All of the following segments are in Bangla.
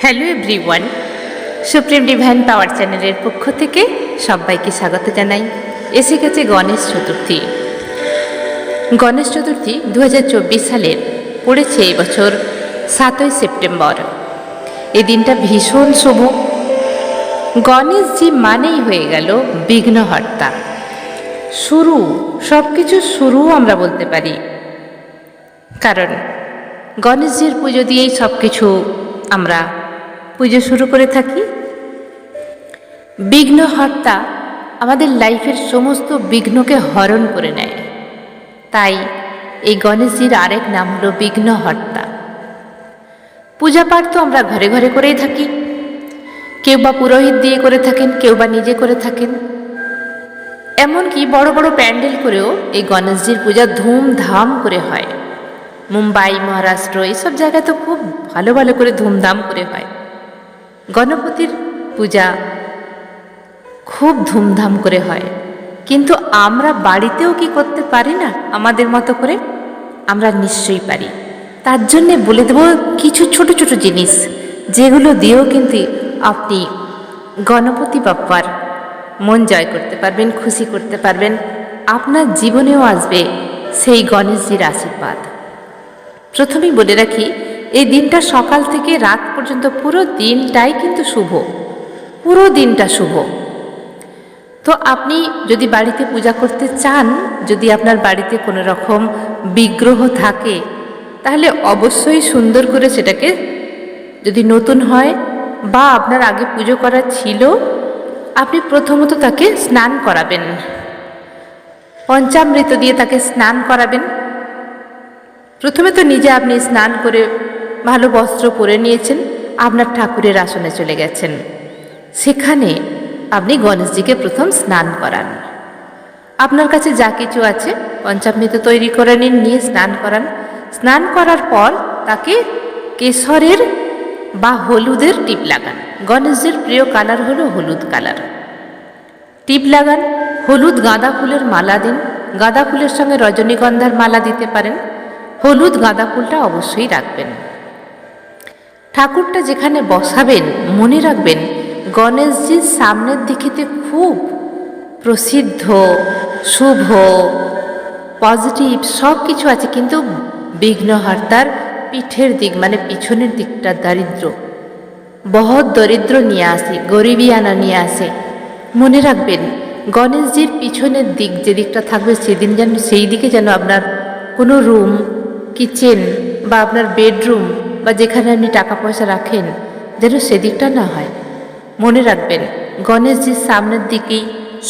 হ্যালো এভরিওয়ান, সুপ্রিম ডিভাইন পাওয়ার চ্যানেলের পক্ষ থেকে সবাইকে স্বাগত জানাই। এসে গেছে গণেশ চতুর্থী। গণেশ চতুর্থী 2024 সালের পড়েছে এবছর 7ই সেপ্টেম্বর। এই দিনটা ভীষণ শুভ। গণেশজি মানেই হয়ে গেল বিঘ্নহর্তা, শুরু, সব কিছু শুরু আমরা বলতে পারি। কারণ গণেশজির পুজো দিয়েই সব কিছু আমরা পুজো শুরু করে থাকি। বিঘ্নহর্তা আমাদের লাইফের সমস্ত বিঘ্নকে হরণ করে নেয়, তাই এই গণেশজির আরেক নাম হলো বিঘ্নহর্তা। পূজা পাঠ তো আমরা ঘরে ঘরে করেই থাকি, কেউ বা পুরোহিত দিয়ে করে থাকেন, কেউ বা নিজে করে থাকেন। এমনকি বড় বড় প্যান্ডেল করেও এই গণেশজির পূজা ধুমধাম করে হয়। মুম্বাই, মহারাষ্ট্র এইসব জায়গায় তো খুব ভালো ভালো করে ধুমধাম করে হয়। গণপতির পূজা খুব ধুমধাম করে হয়, কিন্তু আমরা বাড়িতেও কি করতে পারি না আমাদের মতো করে? আমরা নিশ্চয়ই পারি। তার জন্যে বলে দেব কিছু ছোট ছোট জিনিস, যেগুলো দিয়েও কিন্তু আপনি গণপতি বাপ্পার মন জয় করতে পারবেন, খুশি করতে পারবেন। আপনার জীবনেও আসবে সেই গণেশজির আশীর্বাদ। প্রথমেই বলে রাখি, এই দিনটা সকাল থেকে রাত পর্যন্ত পুরো দিনটাই কিন্তু শুভ, পুরো দিনটা শুভ। তো আপনি যদি বাড়িতে পূজা করতে চান, যদি আপনার বাড়িতে কোনো রকম বিগ্রহ থাকে, তাহলে অবশ্যই সুন্দর করে সেটাকে, যদি নতুন হয় বা আপনার আগে পুজো করা ছিল, আপনি প্রথমত তাকে স্নান করাবেন, পঞ্চামৃত দিয়ে তাকে স্নান করাবেন। প্রথমে তো নিজে আপনি স্নান করে ভালো বস্ত্র পরে নিয়েছেন, আপনার ঠাকুরের আসনে চলে গেছেন, সেখানে আপনি গণেশজিকে প্রথম স্নান করান। আপনার কাছে যা কিছু আছে পঞ্চামৃত তৈরি করে নিন, নিয়ে স্নান করান। স্নান করার পর তাকে কেশরের বা হলুদের টিপ লাগান। গণেশজির প্রিয় কালার হলো হলুদ কালার। টিপ লাগান, হলুদ গাঁদা ফুলের মালা দিন। গাঁদা ফুলের সঙ্গে রজনীগন্ধার মালা দিতে পারেন, হলুদ গাঁদা ফুলটা অবশ্যই রাখবেন। ঠাকুরটা যেখানে বসাবেন মনে রাখবেন গণেশজির সামনের দিকেতে খুব প্রসিদ্ধ, শুভ, পজিটিভ সব কিছু আছে, কিন্তু বিঘ্নহর্তার পিঠের দিক মানে পিছনের দিকটা দারিদ্র, বহুত দরিদ্র নিয়ে আসে, গরিবিয়ানা নিয়ে আসে। মনে রাখবেন গণেশজির পিছনের দিক যে দিকটা থাকবে সেদিন যেন, সেই দিকে যেন আপনার কোনো রুম, কিচেন বা আপনার বেডরুম বা যেখানে আপনি টাকা পয়সা রাখেন, যেন সেদিকটা না হয়। মনে রাখবেন গণেশজির সামনের দিকেই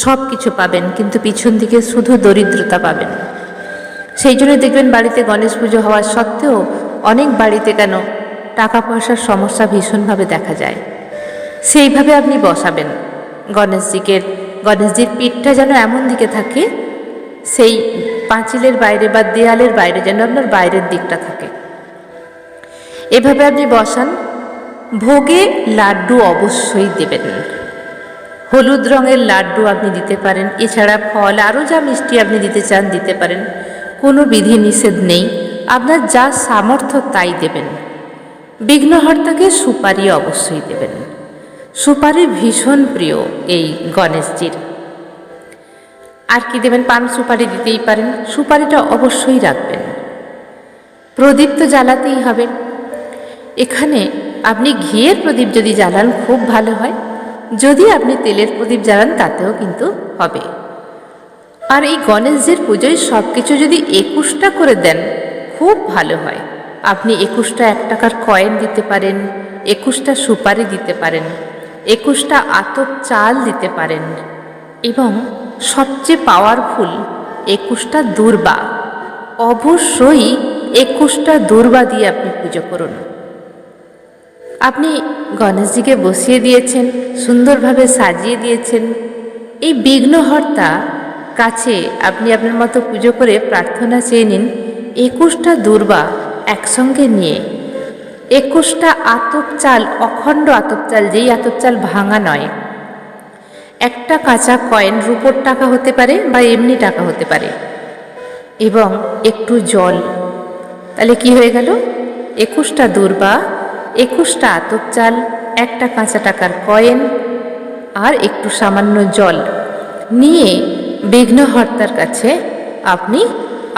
সব কিছু পাবেন, কিন্তু পিছন দিকে শুধু দরিদ্রতা পাবেন। সেই জন্য দেখবেন বাড়িতে গণেশ পুজো হওয়ার সত্ত্বেও অনেক বাড়িতে কেন টাকা পয়সার সমস্যা ভীষণভাবে দেখা যায়। সেইভাবে আপনি বসাবেন গণেশজিকে। গণেশজির পিঠটা যেন এমন দিকে থাকে, সেই পাঁচিলের বাইরে বা দেয়ালের বাইরে যেন আপনার বাইরের দিকটা থাকে। এভাবে আপনি বসান। ভোগে লাড্ডু অবশ্যই দেবেন, হলুদ রঙের লাড্ডু আপনি দিতে পারেন। এছাড়া ফল, আরও যা মিষ্টি আপনি দিতে চান দিতে পারেন, কোনো বিধি নিষেধ নেই। আপনার যা সামর্থ্য তাই দেবেন। বিঘ্নহর্তাকে সুপারি অবশ্যই দেবেন, সুপারি ভীষণ প্রিয় এই গণেশজির। আর কি দেবেন? পান সুপারি দিতেই পারেন, সুপারিটা অবশ্যই রাখবেন। প্রদীপ তো জ্বালাতেই হবে। এখানে আপনি ঘিয়ের প্রদীপ যদি জ্বালান খুব ভালো হয়, যদি আপনি তেলের প্রদীপ জ্বালান তাতেও কিন্তু হবে। আর এই গণেশজির পুজোয় সব কিছু যদি 21টা করে দেন খুব ভালো হয়। আপনি 21টা 1 টাকার কয়েন দিতে পারেন, 21টা সুপারি দিতে পারেন, 21টা আতপ চাল দিতে পারেন, এবং সবচেয়ে পাওয়ারফুল 21টা দূর্বা। অবশ্যই 21টা দূর্বা দিয়ে আপনি পুজো করুন। আপনি গণেশজিকে বসিয়ে দিয়েছেন, সুন্দরভাবে সাজিয়ে দিয়েছেন। এই বিঘ্নহর্তা কাছে আপনি আপনার মতো পুজো করে প্রার্থনা চেয়ে নিন 21টা দূর্বা একসঙ্গে নিয়ে, 21টা আতপ চাল, অখণ্ড আতপ চাল, যেই আতপ চাল ভাঙা নয়, একটা কাঁচা কয়েন, রূপোর টাকা হতে পারে বা এমনি টাকা হতে পারে, এবং একটু জল। তাহলে কি হয়ে গেল? 21টা দূর্বা, 21টা আতপ চাল, একটা কাঁচা টাকার কয়েন আর একটু সামান্য জল নিয়ে বিঘ্নহর্তার কাছে আপনি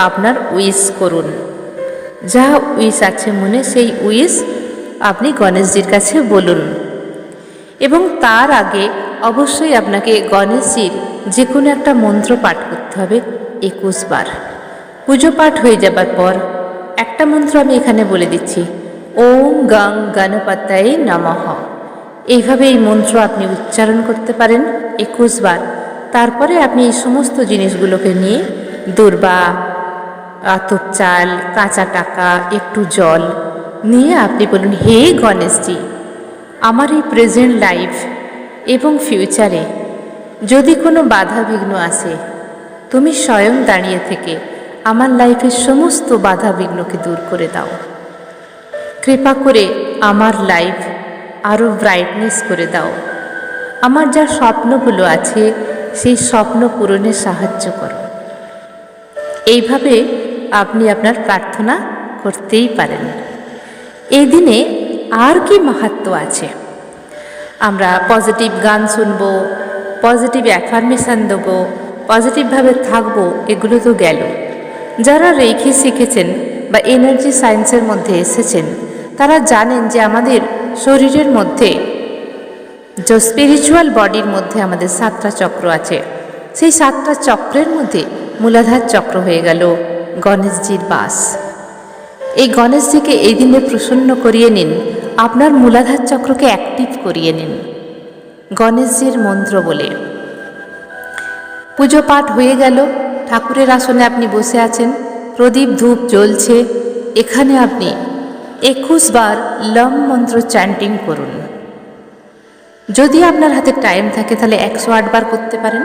আপনার উইশ করুন। যা উইশ আছে মনে সেই উইশ আপনি গণেশজির কাছে বলুন। এবং তার আগে অবশ্যই আপনাকে গণেশজির যে কোনো একটা মন্ত্র পাঠ করতে হবে 21 বার। পুজো পাঠ হয়ে যাবার পর একটা মন্ত্র আমি এখানে বলে দিচ্ছি, ওম গং গণপতয়ে নমঃ। এইভাবে এই মন্ত্র আপনি উচ্চারণ করতে পারেন 21 বার। তারপরে আপনি এই সমস্ত জিনিসগুলোকে নিয়ে দূর্বা, আতপ চাল, কাঁচা টাকা, একটু জল নিয়ে আপনি বলুন, হে গণেশজি, আমার এই প্রেজেন্ট লাইফ এবং ফিউচারে যদি কোনো বাধা বিঘ্ন আসে, তুমি স্বয়ং দাঁড়িয়ে থেকে আমার লাইফের সমস্ত বাধা বিঘ্নকে দূর করে দাও। কৃপা করে আমার লাইফ আরও ব্রাইটনেস করে দাও। আমার যা স্বপ্নগুলো আছে সেই স্বপ্ন পূরণে সাহায্য করো। এইভাবে আপনি আপনার প্রার্থনা করতেই পারেন। এই দিনে আর কি মাহাত্ম্য আছে? আমরা পজিটিভ গান শুনবো, পজিটিভ অ্যাফার্মেশন দেবো, পজিটিভভাবে থাকবো, এগুলো তো গেল। যারা রেখি শিখেছেন বা এনার্জি সায়েন্সের মধ্যে এসেছেন তারা জানেন যে আমাদের শরীরের মধ্যে যে স্পিরিচুয়াল বডির মধ্যে আমাদের 7টা চক্র আছে। সেই 7টা চক্রের মধ্যে মূলাধার চক্র হয়ে গেল গণেশজির বাস। এই গণেশজিকে এই দিনে প্রসন্ন করিয়ে নিন, আপনার মূলাধার চক্রকে অ্যাক্টিভ করিয়ে নিন গণেশজির মন্ত্র বলে। পুজো পাঠ হয়ে গেল, ঠাকুরের আসনে আপনি বসে আছেন, প্রদীপ ধূপ জ্বলছে। এখানে আপনি 21 বার লম মন্ত্র চ্যান্টিং করুন। যদি আপনার হাতে টাইম থাকে তাহলে 108 বার করতে পারেন,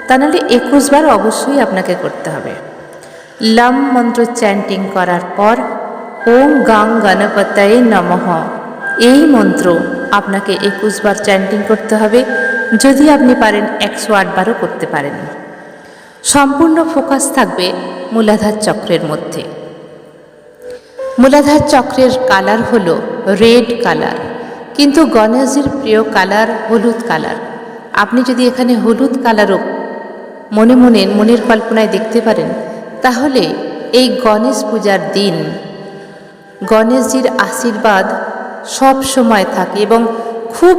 তা নাহলে 21 বার অবশ্যই আপনাকে করতে হবে। লম মন্ত্র চ্যান্টিং করার পর ওম গাং গণপতয়ে নমঃ এই মন্ত্র আপনাকে 21 বার চ্যান্টিং করতে হবে। যদি আপনি পারেন 108 বারও করতে পারেন। সম্পূর্ণ ফোকাস থাকবে মূলাধার চক্রের মধ্যে। মূলাধার চক্রের কালার হলো রেড কালার, কিন্তু গণেশজির প্রিয় কালার হলুদ কালার। আপনি যদি এখানে হলুদ কালারও মনে মনে মনের কল্পনায় দেখতে পারেন, তাহলে এই গণেশ পূজার দিন গণেশজির আশীর্বাদ সব সময় থাকে এবং খুব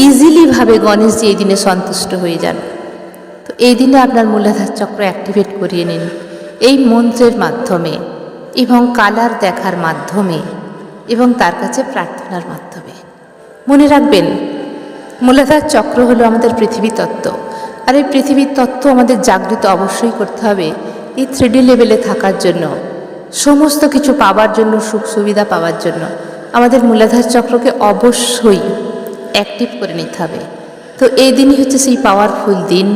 ইজিলিভাবে গণেশজি এই দিনে সন্তুষ্ট হয়ে যান। তো এই দিনে আপনার মূলাধার চক্র অ্যাক্টিভেট করিয়ে নিন এই মন্ত্রের মাধ্যমে এবং কালার দেখার মাধ্যমে এবং তার কাছে প্রার্থনার মাধ্যমে। মনে রাখবেন, মূলাধার চক্র হলো আমাদের পৃথিবী তত্ত্ব, আর এই পৃথিবীর তত্ত্ব আমাদের জাগৃত অবশ্যই করতে হবে এই 3D লেভেলে থাকার জন্য, সমস্ত কিছু পাওয়ার জন্য, সুখ সুবিধা পাওয়ার জন্য আমাদের মূলাধার চক্রকে অবশ্যই অ্যাক্টিভ করে নিতে হবে। তো এই দিনই হচ্ছে সেই পাওয়ারফুল দিন,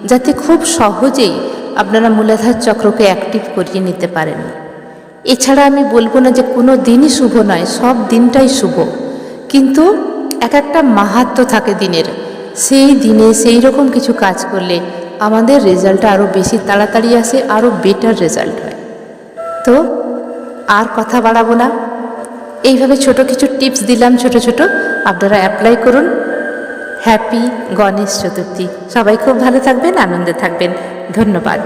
যাতে খুব সহজেই আপনারা মূলাধার চক্রকে অ্যাক্টিভ করিয়ে নিতে পারেন। এছাড়া আমি বলবো না যে কোনো দিনই শুভ নয়, সব দিনটাই শুভ, কিন্তু এক একটা মাহাত্ম্য থাকে দিনের। সেই দিনে সেই রকম কিছু কাজ করলে আমাদের রেজাল্টটা আরও বেশি তাড়াতাড়ি আসে, আরও বেটার রেজাল্ট হয়। তো আর কথা বাড়াবো না, এইভাবে ছোট কিছু টিপস দিলাম, ছোট ছোট, আপনারা অ্যাপ্লাই করুন। হ্যাপি গণেশ চতুর্থী। সবাই খুব ভালো থাকবেন, আনন্দে থাকবেন। ধন্যবাদ।